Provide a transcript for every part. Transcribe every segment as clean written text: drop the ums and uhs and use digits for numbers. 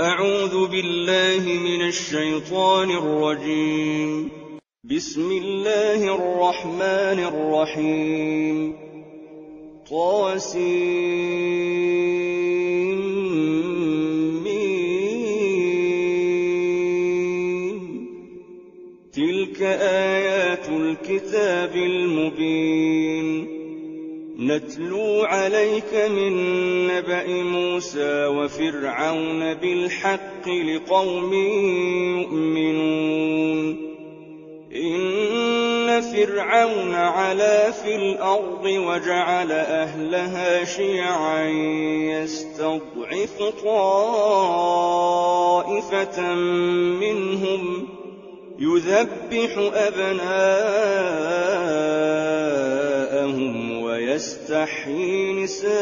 أعوذ بالله من الشيطان الرجيم. بسم الله الرحمن الرحيم. طاسمين. تلك آيات الكتاب المبين. نتلو عليك من نبأ موسى وفرعون بالحق لقوم يؤمنون. إن فرعون علا في الأرض وجعل أهلها شيعا يستضعف طائفة منهم يذبح أبناءهم ويستحيي نساءهم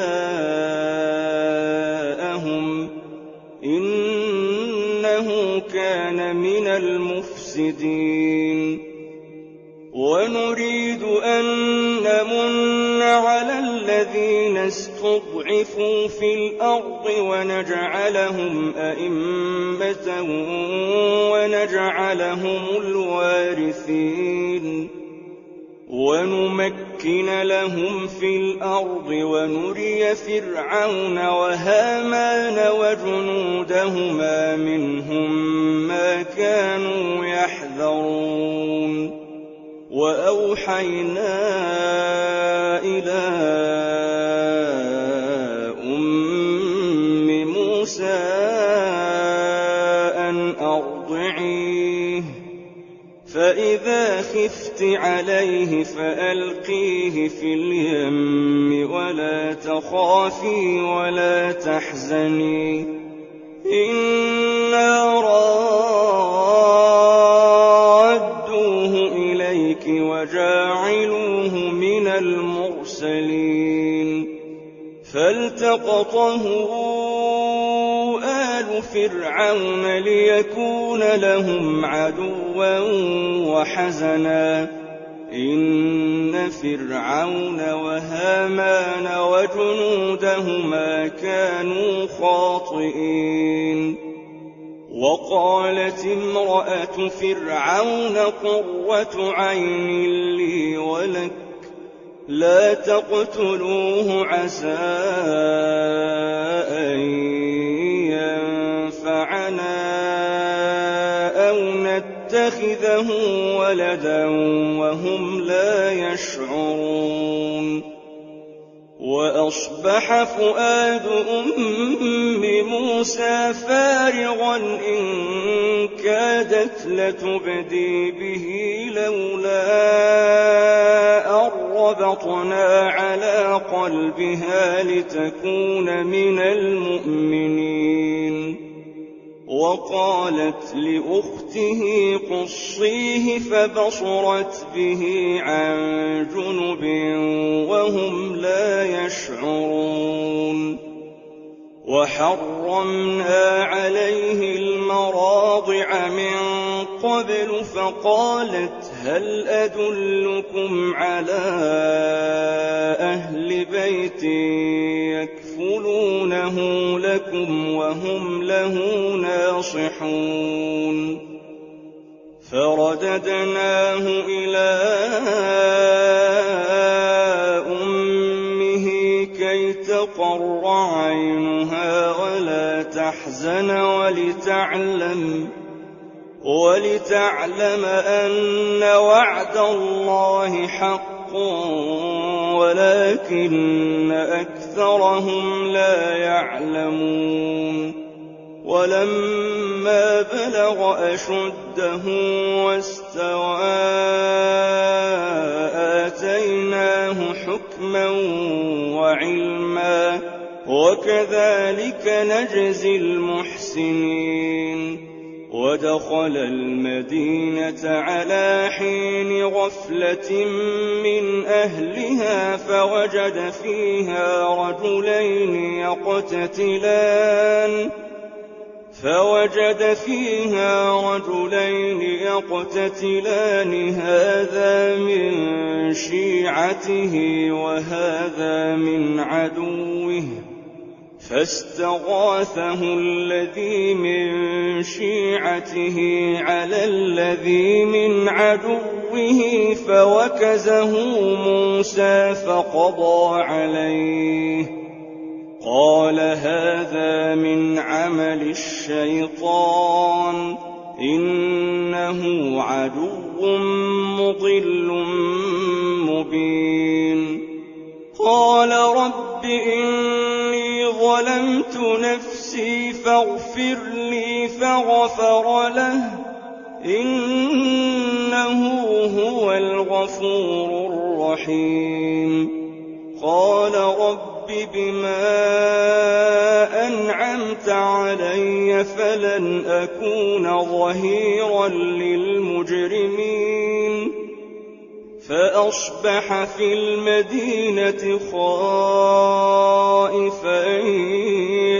إنه كان من المفسدين. ونريد أن نمن على الذين استضعفوا في الأرض ونجعلهم أئمة ونجعلهم الوارثين. ونمكن لهم في الأرض ونري فرعون وهامان وجنودهما منهم ما كانوا يحذرون. وأوحينا إلى أم موسى أن أرضعيه، فإذا خفت عليه فألقيه في اليم ولا تخافي ولا تحزني إنا رادوه إليك وجاعلوه من المرسلين. فالتقطه آل فرعون ليكون لهم عدوا وحزنا إن فرعون وهامان وجنودهما كانوا خاطئين. وقالت امرأة فرعون قرة عين لي ولك لا تقتلوه عسى أن ينفعنا أو نتخذه ولدا وهم لا يشعرون. وأصبح فؤاد أم موسى فارغا إن كادت لتبدي به لولا أن ربطنا على قلبها لتكون من المؤمنين. وقالت لأخته قصيه فبصرت به عن جنب وهم لا يشعرون. وحرمنا عليه المراضع من قبل فقالت هل أدلكم على أهل بيت يكفلونه لكم وهم له ناصحون. فرددناه إلى أمه كي تقر عينها ولا تحزن ولتعلم أن وعد الله حق ولكن أكثرهم لا يعلمون. ولما بلغ أشده واستوى آتيناه حكما وعلما وكذلك نجزي المحسنين. ودخل المدينة على حين غفلة من أهلها فوجد فيها رجلين يقتتلان هذا من شيعته وهذا من عدوه فاستغاثه الذي من شيعته على الذي من عدوه فوكزه موسى فقضى عليه قال هذا من عمل الشيطان إنه عدو مضل مبين قال رب إني ظلمت نفسي فاغفر لي فغفر له إنه هو الغفور الرحيم قال رب بما أنعمت علي فلن أكون ظهيرا للمجرمين فأصبح في المدينة خائفا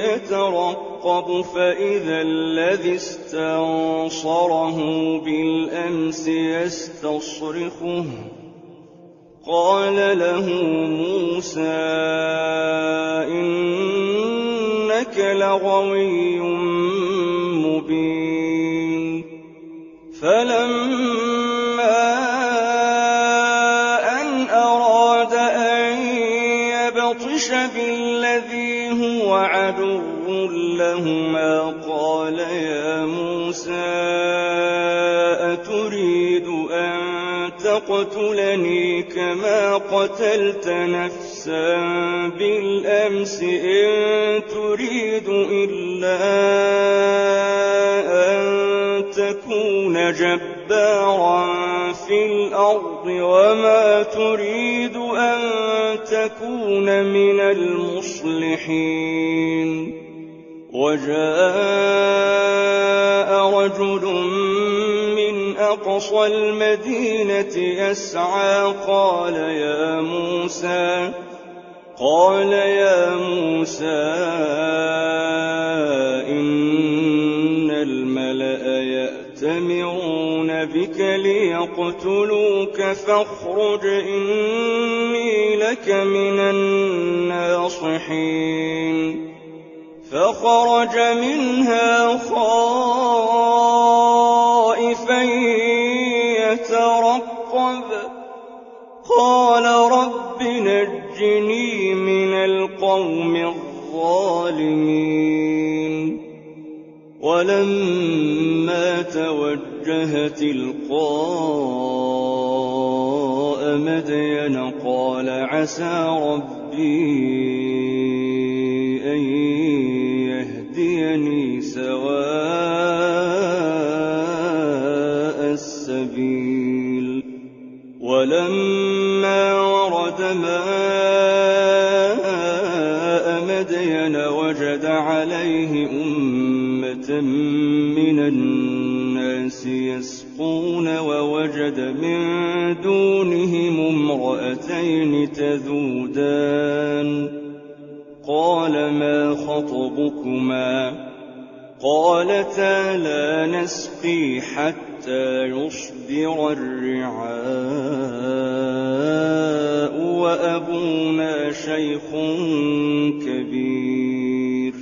يترقب فإذا الذي استنصره بالأمس يستصرخه قال له موسى إنك لغوي مبين فلما أن أراد أن يبطش بالذي هو عدو لهما قال يا موسى أتريد أن تقتلني كما قتلت نفسا بالأمس إن تريد إلا أن تكون جبارا في الأرض وما تريد أن تكون من المصلحين وجاء رجل من أقصى المدينة يسعى قال يا موسى إن الملأ يأتمرون بك ليقتلوك فاخرج إني لك من الناصحين فخرج منها خائفا يترقب قال رب نجني من القوم الظالمين ولما توجه تلقاء مدين قال عسى ربي أن يهديني سواء السبيل ولما ورد ماء مدين وجد عليه أمة من الناس يسقون ووجد من دونهم امرأتين تذودان قال ما خطبكما قالتا لا نسقي حتى يصدر الرعاء وأبونا شيخ كبير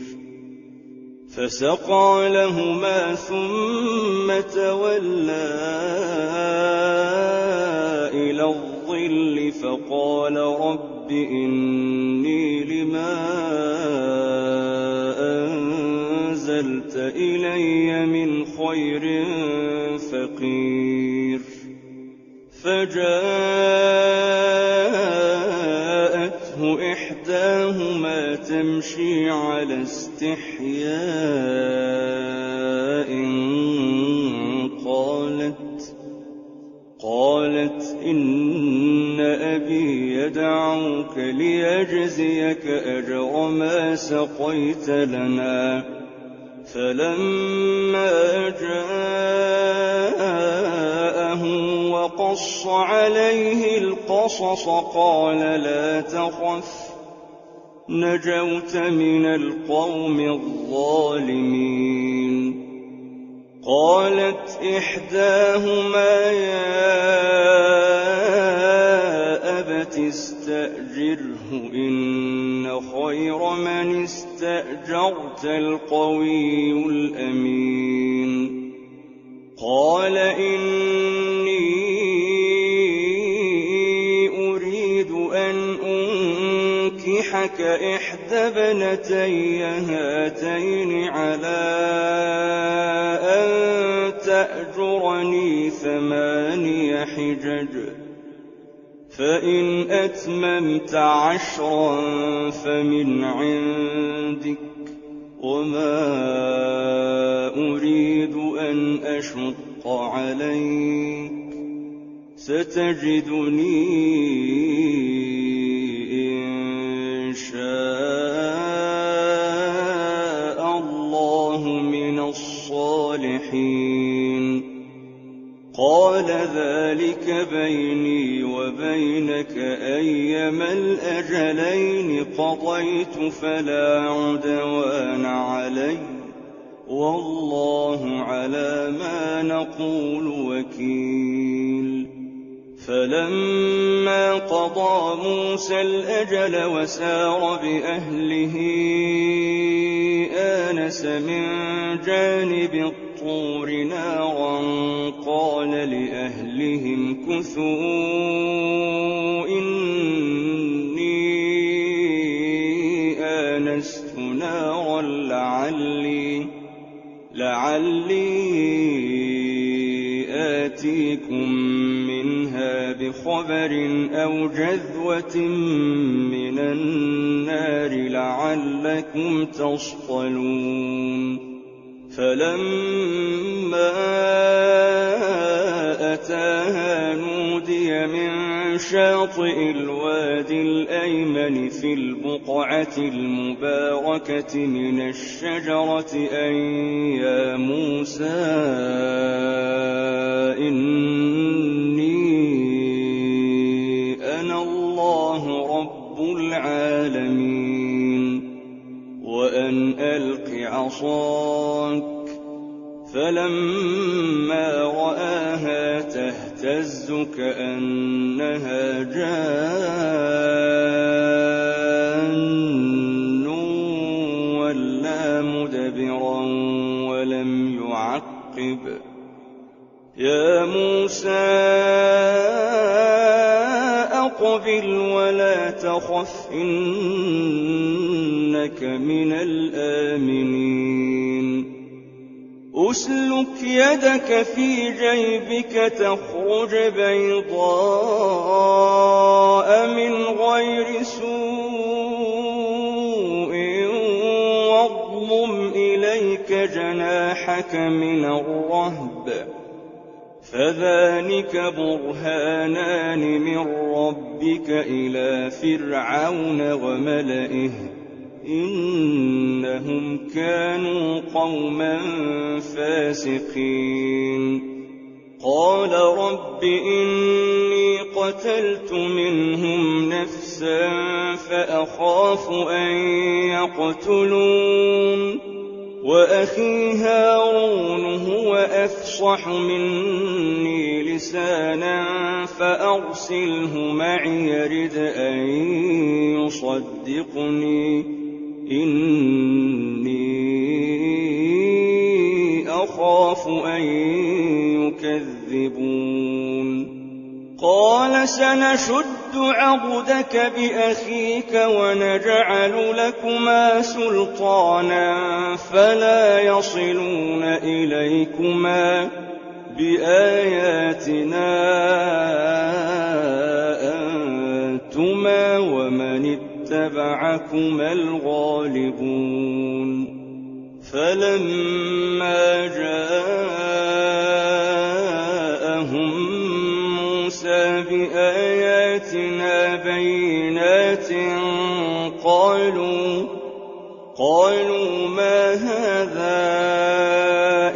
فسقى لهما ثم تولى إلى الظل فقال رب إني لما أنزلت إلي من خير فقير فجاءته إحداهما تمشي على استحياء قالت إن أبي يدعوك ليجزيك أجر ما سقيت لنا فلما جاءه وقص عليه القصص قال لا تخف نجوت من القوم الظالمين قالت إحداهما يا أبت استأجره إن خير من استأجرت اسْتَأْجَرْتَ الْقَوِيُّ الْأَمِينُ قَالَ إِنِّي أُرِيدُ أَنْ أُنكِحَكَ إِحْدَى ابْنَتَيَّ هَاتَيْنِ عَلَىٰ أَن تَأْجُرَنِي 8 حِجَجٍ فَإِنْ أَتْمَمْتَ 10 فَمِنْ عِندِكَ وَمَا أُرِيدُ أَنْ أَشُقَّ عَلَيْكَ سَتَجِدُنِي إِن شَاءَ اللَّهُ مِنَ الصَّالِحِينَ قَالَ ذَلِكَ بَيْنِي وَبَيْنَكَ أَيَّمَا الْأَجَلَيْنِ قَضَيْتُ فَلَا عُدْوَانَ عَلَيَّ وَاللَّهُ عَلَىٰ مَا نَقُولُ وَكِيلٌ فَلَمَّا قَضَىٰ مُوسَى الْأَجَلَ وَسَارَ بِأَهْلِهِ آنَسَ مِن جَانِبِ الطُّورِ نَارًا قَالَ لِأَهْلِهِ امْكُثُوا إِنِّي آنَسْتُ نَارًا لَعَلِّي آتِيكُم مِّنْهَا بِخَبَرٍ أَوْ جَذْوَةٍ مِّنَ النَّارِ لَعَلَّكُمْ تَصْطَلُونَ فَلَمَّا أَتَاهَا نُودِيَ مِن شَاطِئِ الْوَادِ الْأَيْمَنِ فِي الْبُقْعَةِ الْمُبَارَكَةِ مِنَ الشَّجَرَةِ أَن يَا مُوسَىٰ إِنِّي أَنَا اللَّهُ رَبُّ الْعَالَمِينَ وَأَنْ أَلْقِ عَصَاكَ فَلَمَّا رَآهَا تَهْتَزُّ كَأَنَّهَا جَانٌّ وَلَّىٰ مُدْبِرًا وَلَمْ يُعَقِّبْ يَا مُوسَىٰ أَقْبِلْ وَلَا تَخَفْ إِنَّكَ مِنَ الْآمِنِينَ أُسْلُكْ يَدَكَ فِي جَيْبِكَ تَخْرُجْ بَيْضَاءَ مِنْ غَيْرِ سُوءٍ وَاضْمُمْ إِلَيْكَ جَنَاحَكَ مِنَ الرَّهْبِ فَذَانِكَ بُرْهَانَانِ مِن رَّبِّكَ إِلَىٰ فِرْعَوْنَ وَمَلَئِهِ إِنَّهُمْ كَانُوا قَوْمًا فَاسِقِينَ قَالَ رَبِّ إِنِّي قَتَلْتُ مِنْهُمْ نَفْسًا فَأَخَافُ أَن يَقْتُلُونِ وَأَخِي هَارُونُ هُوَ أَفْصَحُ مِنِّي لِسَانًا فَأَرْسِلْهُ مَعِيَ يَرِدْ أَن يُصَدِّقُنِي إِنِّي أَخَافُ أَن يُكَذِّبُونِ قَالَ سَنَشُدُّ عَضُدَكَ بِأَخِيكَ وَنَجْعَلُ لَكُمَا سُلْطَانًا فَلَا يَصِلُونَ إِلَيْكُمَا بِآيَاتِنَا أَنتُمَا وَمَنِ اتَّبَعَكُمَا الْغَالِبُونَ فَلَمَّا جَاءَهُم مُّوسَىٰ بِآيَاتِنَا بَيِّنَاتٍ قَالُوا مَا هَٰذَا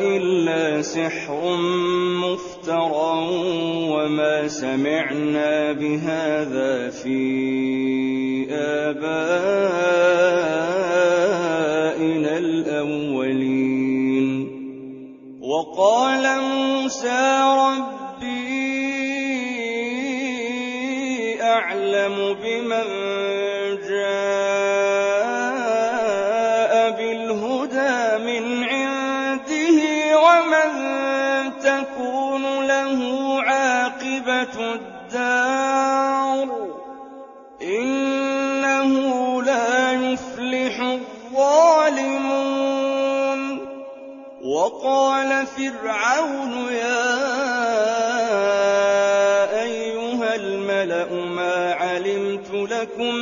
إِلَّا سِحْرٌ مُّفْتَرًى وَمَا سَمِعْنَا بِهَٰذَا فِي آبَائِنَا الْأَوَّلِينَ وَقَالَ مُوسَىٰ رَبِّي أَعْلَمُ بِمَن جَاءَ تكون له عاقبة الدار إنه لا يفلح الظالمون. وقال فرعون يا أيها الملأ ما علمت لكم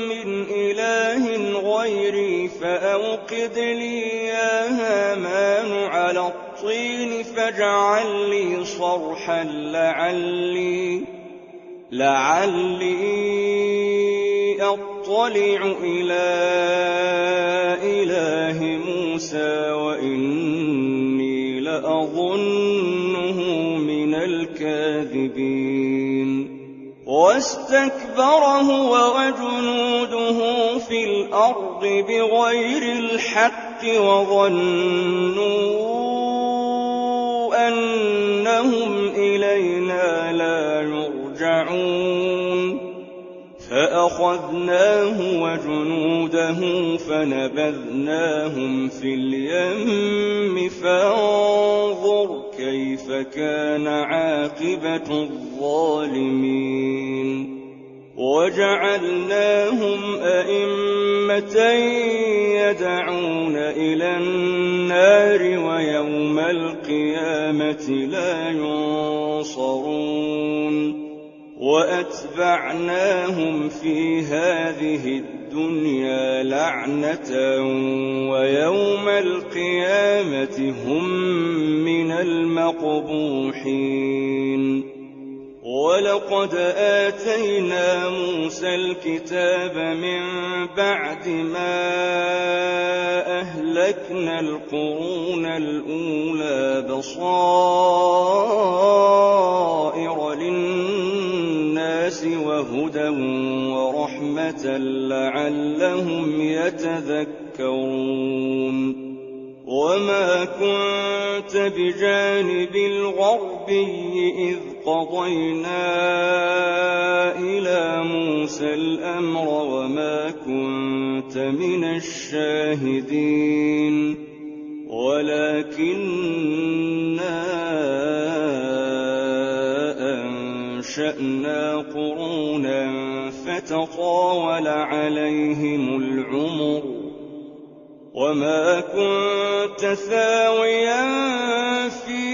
من إله غيري فأوقد لي يا هامان على الطين فاجعل لي صرحا لعلي أطلع إلى إله موسى وإني لأظنه من الكاذبين. واستكبر هو وجنوده في الأرض بغير الحق وظنوا أنهم إلينا لا يرجعون. فأخذناه وجنوده فنبذناهم في اليم فانظر كيف كان عاقبة الظالمين. وجعلناهم أئمة يدعون إلى النار ويوم القيامة لا ينصرون. وأتبعناهم في هذه الدنيا لعنة ويوم القيامة هم من المقبوحين. ولقد آتينا موسى الكتاب من بعد ما أهلكنا القرون الأولى بصائر للناس وهدى ورحمة لعلهم يتذكرون. وما كنت بجانب الغربي إذ قضينا إلى موسى الأمر وما كنت من الشاهدين ولكننا أنشأنا قرونا فتطاول عليهم العمر. وما كنت ثاويا في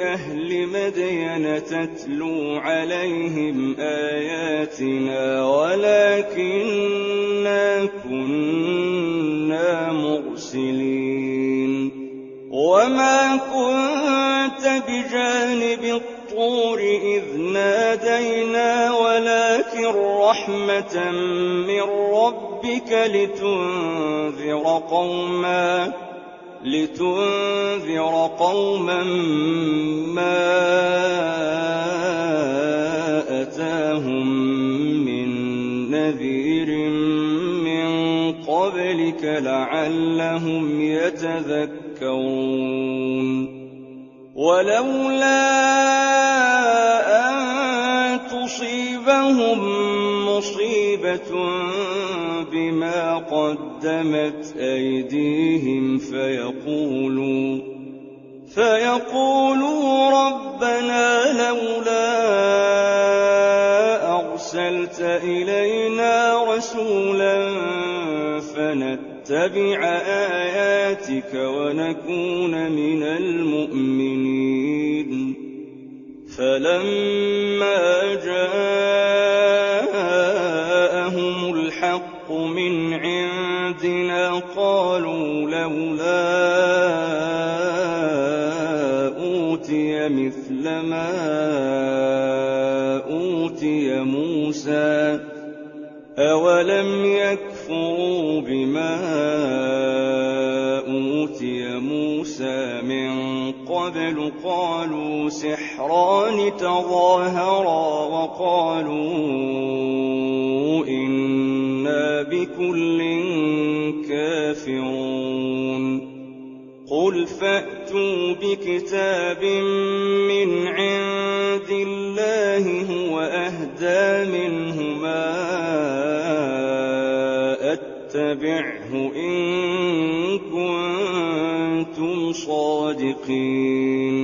أهل مدين تتلو عليهم آياتنا ولكننا كنا مرسلين. وما كنت بجانب الطور إذ نادينا ولكن رحمة من ربك لتنذر قوما ما أتاهم من نذير من قبلك لعلهم يتذكرون. ولولا أن تصيبهم مصيبة بما قدمت أيديهم فيقولوا ربنا لولا أرسلت إلينا رسولا فنتبع آياتك ونكون من المؤمنين. فلما جاءهم الحق من عندنا قالوا لولا أوتي مثل ما أوتي موسى أولم يكفروا بما أوتي موسى من قبل قالوا سحران تظاهرا وقالوا إنا بكل كافرون. قل فأتوا بكتاب من عند الله هو أهدى منهما أتبعه إن كنتم كنتم صادقين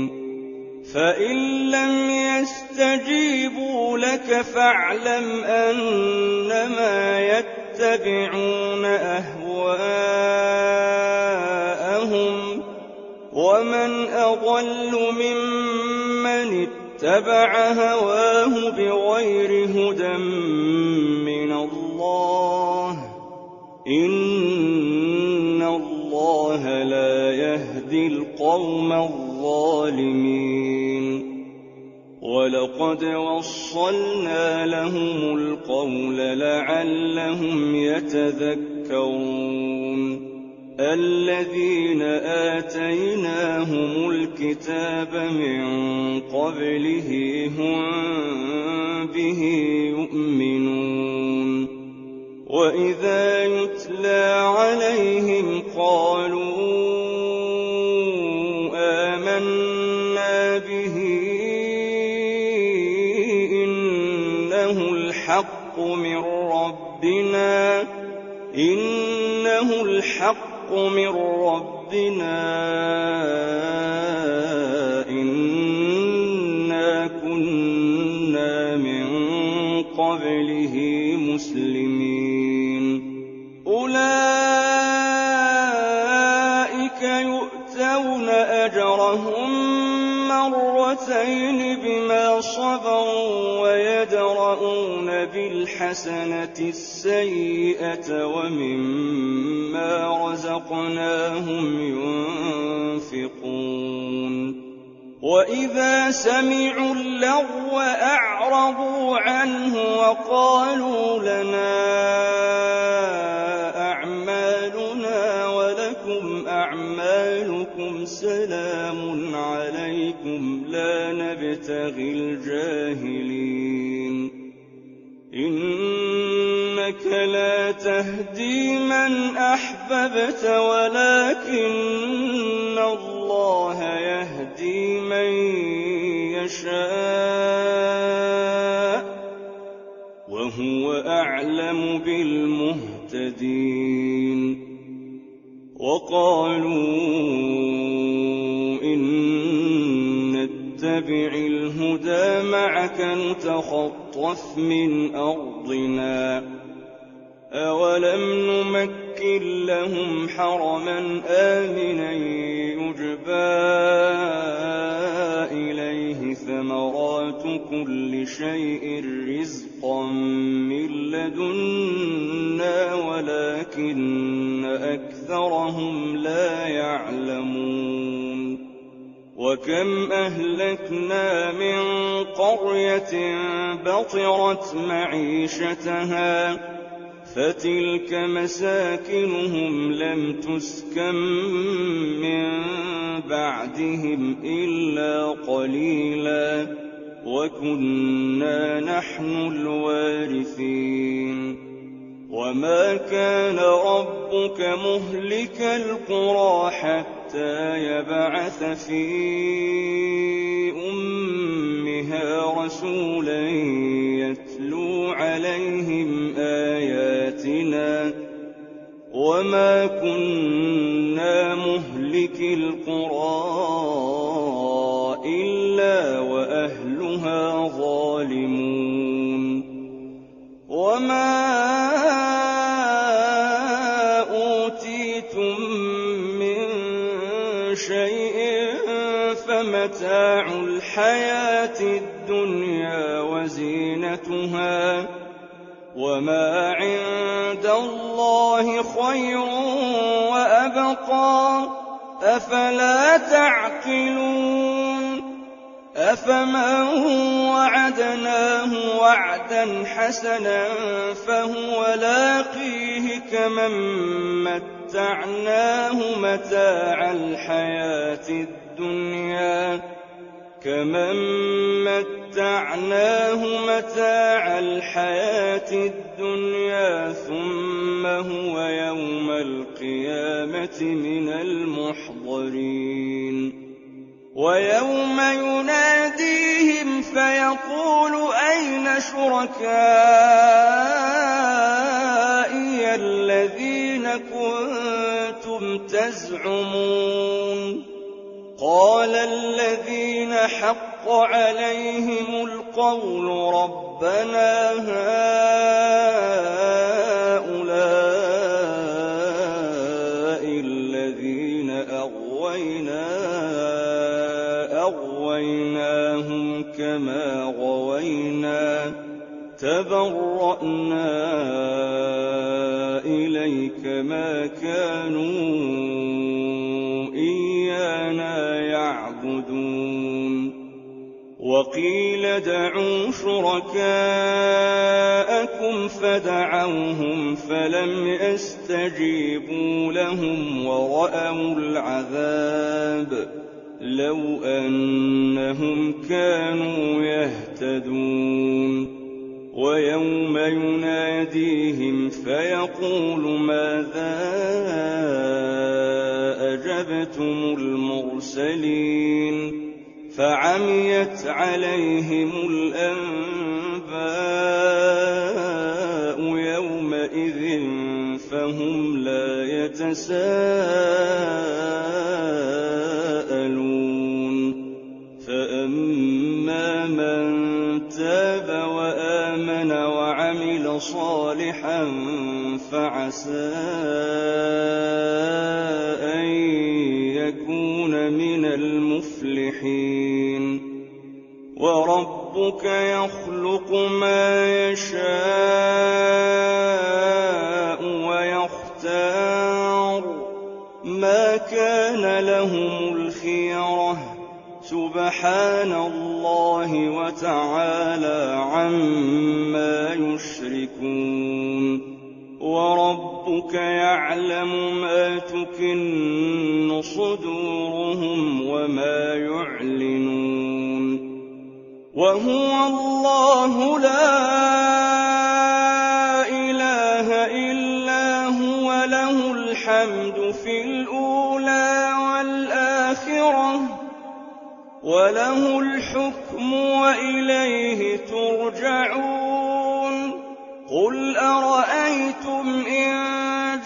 فإن لم يستجيبوا لك فاعلم أنما يتبعون أهواءهم ومن أضل ممن اتبع هواه بغير هدى من الله إن الله لا يهدي القوم الظالمين ولقد وصلنا لهم القول لعلهم يتذكرون الذين آتيناهم الكتاب من قبله هم به يؤمنون وإذا يتلى عليهم قالوا آمنا به إنه الحق من ربنا إنا كنا من قبله مسلمين أولئك يؤتون أجرهم مرتين بما صبروا ويدرؤون بالحسنة السيئة ومما رزقناهم ينفقون وإذا سمعوا اللغو أعرضوا عنه وقالوا لنا أعمالنا ولكم أعمالكم سلام عليكم لا نبتغي الجاهلين إنك لا تهدي من أحببت ولكن الله يهدي من يشاء وهو أعلم بالمهتدين وقالوا إن نتبع الهدى معك نتخطف من أرضنا أولم نمكن لهم حرما آمنا يجبى إليه ثمرات كل شيء رزقا من لدنا ولكن أكثرهم لا يعلمون وكم أهلكنا من قرية بطرت معيشتها فتلك مساكنهم لم تسكن من بعدهم إلا قليلا وكنا نحن الوارثين وما كان ربك مهلك القرى حتى يبعث في أمها رسولا يتلو عليهم آياتنا وما كنا مهلك القرى إلا وأهلها ظالمون وما أوتيتم من شيء فمتاع الحياة الدنيا وزينتها وما عند الله خير وأبقى أفلا تعقلون أفمن وعدناه وعدا حسنا فهو لاقيه كمن متعناه متاع الحياة الدنيا ثم هو يوم القيامة من المحضرين ويوم يناديهم فيقول أين شركائي الذين كنتم تزعمون قال الذين حق عليهم القول ربنا هؤلاء الذين أغويناهم كما غوينا تبرأنا إليك ما كانوا إيانا يعبدون وقيل ادعوا شركاءكم فدعوهم فلم يستجيبوا لهم ورأوا العذاب لو أنهم كانوا يهتدون ويوم يناديهم فيقول ماذا أجبتم المرسلين فعميت عليهم الأنباء يومئذ فهم لا يتساءلون فأما من تاب وآمن وعمل صالحا فعسى أن يكون من المفلحين وربك يخلق ما يشاء ويختار ما كان لهم الخيرة سبحان الله وتعالى عما يشركون وربك يعلم ما تكن صدورهم وما يعلنون وهو الله لا إله إلا هو له الحمد في الأولى والآخرة وله الحكم وإليه ترجعون قل أرأيتم إن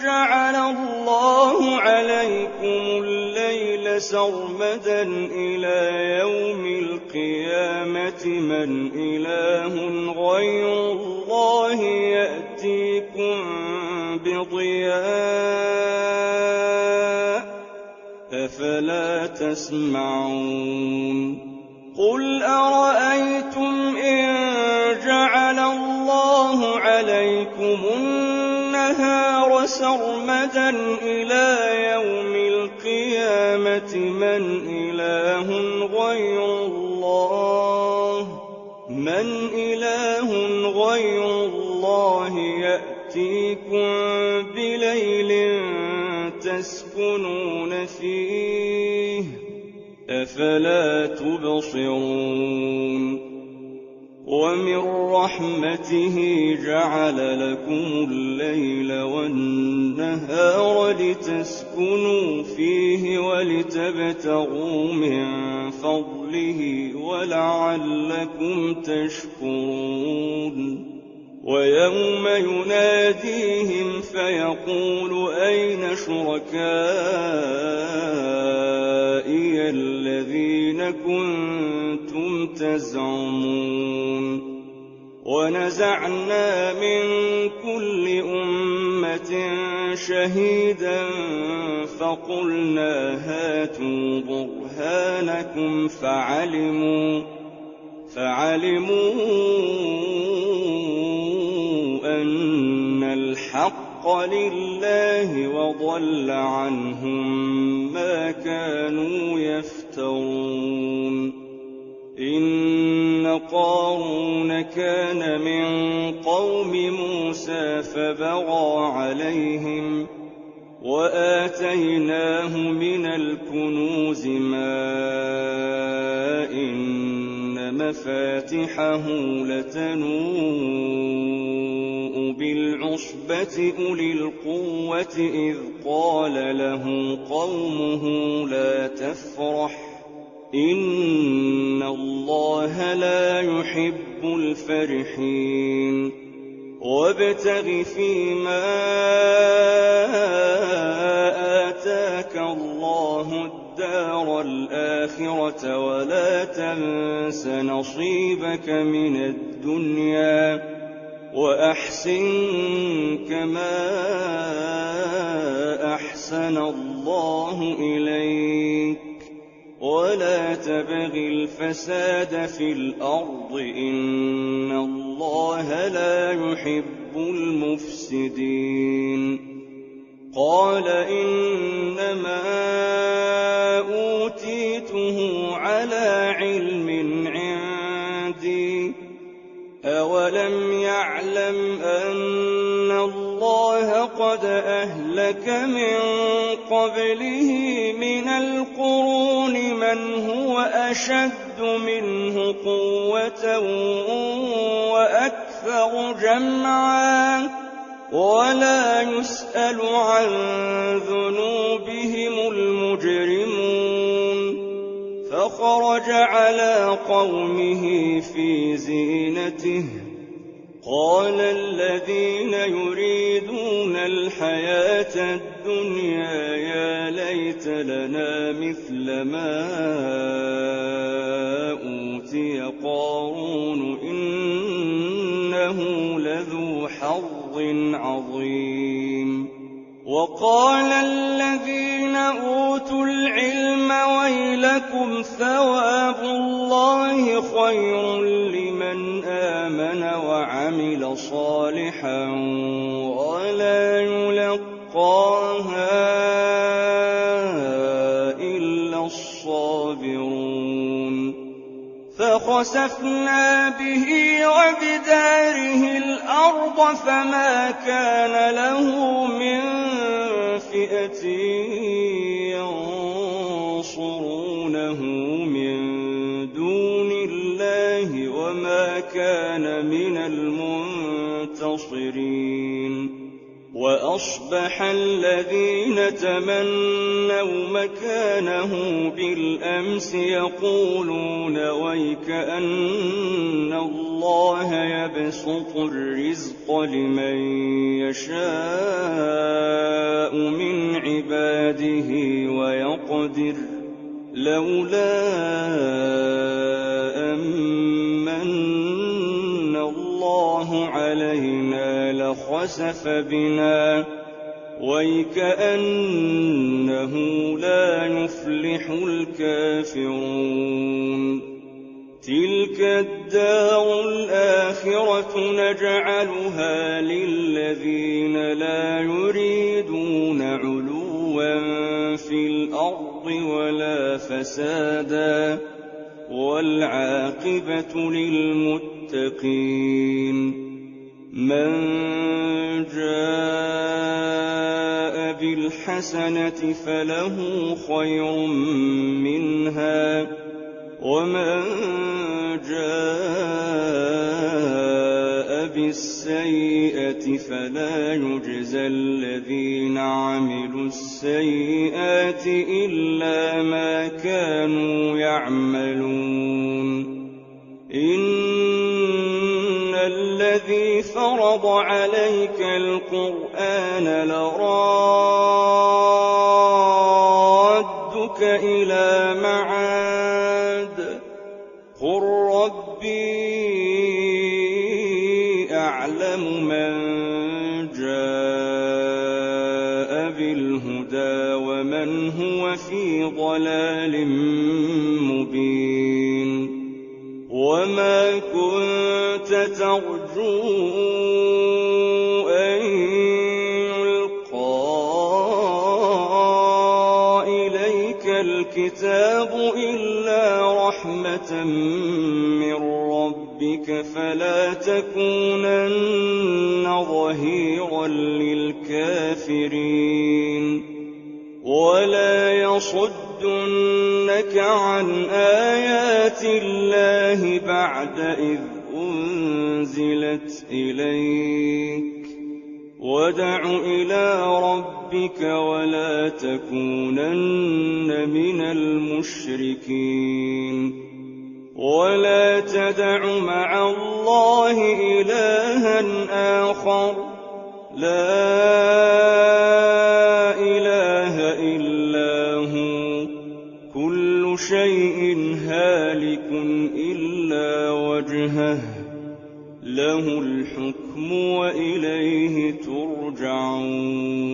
جعل الله عليكم الليل سرمدا إلى يوم القيامة من إله غير الله يأتيكم بضياء أفلا تسمعون قل أرأيتم إن جعل الله عليكم النهار سرمدا إلى يوم القيامة من إله غير الله يأتيكم بليل تسكنون فيه أفلا تبصرون ومن رحمته جعل لكم الليل والنهار لتسكنوا فيه ولتبتغوا من فضله ولعلكم تشكرون ويوم يناديهم فيقول أين شركائي الذين كنتم تزعمون ونزعنا من كل أمة شهيدا فقلنا هاتوا برهانكم فعلموا أن الحق لله وضل عنهم ما كانوا يفترون إن قارون كان من قوم موسى فبغى عليهم وآتيناه من الكنوز ما إن مفاتحه لتنوء بالعصبة أولي القوة إذ قال له قومه لا تفرح إن الله لا يحب الفرحين وابتغ فيما آتاك الله الدار الآخرة ولا تنس نصيبك من الدنيا وأحسن كما أحسن الله إليك ولا تبغ الفساد في الأرض إن الله لا يحب المفسدين. قال إنما أوتيته على علم عندي أولم يعلم أن الله قد أهلك من قبله من القرون من هو أشد منه قوة وأكثر جمعا ولا يسأل عن ذنوبهم المجرمون. فخرج على قومه في زينته قال الذين يريدون الحياة الدنيا يا ليت لنا مثل ما أوتي قارون إنه لذو حظ عظيم. وقال الذين أوتوا العلم ويلكم ثواب الله خير لمن آمن وعمل صالحا ولا يلقاها إلا الصابرون. فخسفنا به وبداره الأرض فما كان له من فئة ينصرونه من دون الله وما كان من المنتصرين. وأصبح الذين تمنوا مكانه بالأمس يقولون ويكأن الله يبسط الرزق لمن يشاء من عباده ويقدر لولا أمن الله علينا لخسف بنا ويكأنه لا يفلح الكافرون. تلك الدار الآخرة نجعلها للذين لا يريدون علوا في الأرض ولا فسادا والعاقبة للمتقين. من جاء بالحسنة فله خير منها ومن جاء بالسيئة فلا يجزى الذين عملوا السيئات إلا ما كانوا يعملون. إن الذي فرض عليك القرآن لرادك إلى معاد قل ربي أعلم من جاء بالهدى ومن هو في ضلال مبين. وما كنت ترجو أن يلقى إليك الكتاب إلا رحمة من ربك فلا تكونن ظهيرا للكافرين. ولا يصدنك عن آيات الله بعد إذ أنزلت إليك وادع إلى ربك ولا تكونن من المشركين. ولا تدع مع الله إلها آخر لا إله إلا كل شيء هالك إلا وجهه له الحكم وإليه ترجعون